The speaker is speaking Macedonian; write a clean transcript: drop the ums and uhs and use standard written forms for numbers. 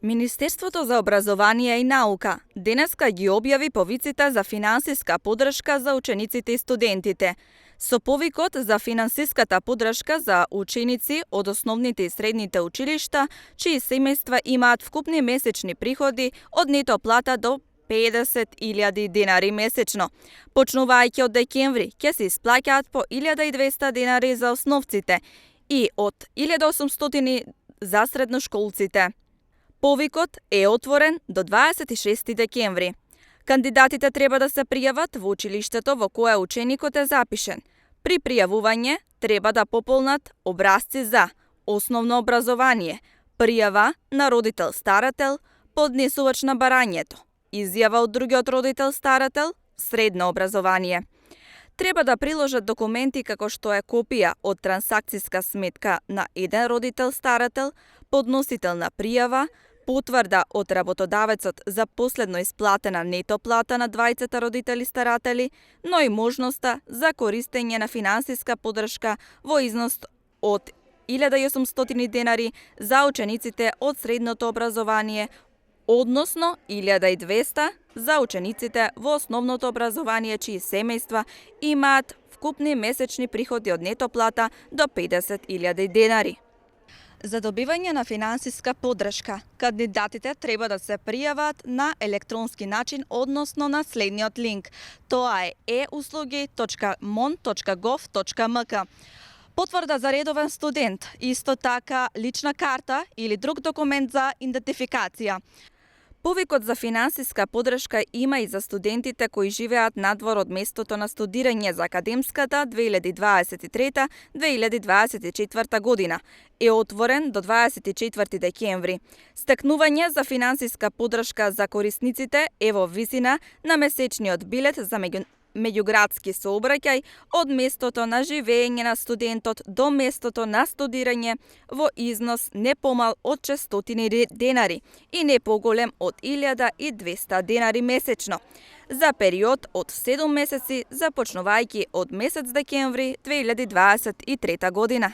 Министерството за образование и наука денеска ги објави повиците за финансиска поддршка за учениците и студентите. Со повикот за финансиската поддршка за ученици од основните и средните училишта, чии семејства имаат вкупни месечни приходи од нето плата до 50.000 денари месечно. Почнувајќи од декември, ќе се исплаќаат по 1.200 денари за основците и од 1.800 за средношколците. Повикот е отворен до 26 декември. Кандидатите треба да се пријават во училиштето во кое ученикот е запишен. При пријавување треба да пополнат образци за основно образование, пријава на родител-старател, поднесувач на барањето, изјава од другиот родител-старател, средно образование. Треба да приложат документи како што е копија од трансакциска сметка на еден родител-старател, подносител на пријава, потврда од работодавецот за последно исплатена нето плата на двајцата родители-старатели, но и можноста за користење на финансиска поддршка во износ од 1.800 денари за учениците од средното образование, односно 1.200 за учениците во основното образование чии семејства имаат вкупни месечни приходи од нето плата до 50.000 денари. За добивање на финансиска поддршка, кандидатите треба да се пријават на електронски начин, односно на следниот линк. Тоа е e-uslugi.mon.gov.mk. Потврда за редовен студент, исто така лична карта или друг документ за идентификација. Повикот за финансиска поддршка има и за студентите кои живеат надвор од местото на студирање за академската 2023-2024 година. Е отворен до 24 декември. Стекнување за финансиска поддршка за корисниците е во висина на месечниот билет за меѓуградски сообраќај од местото на живење на студентот до местото на студирање во износ не помал од 600 денари и не поголем од 1.200 денари месечно, за период од 7 месеци започнувајќи од месец декември 2023 година.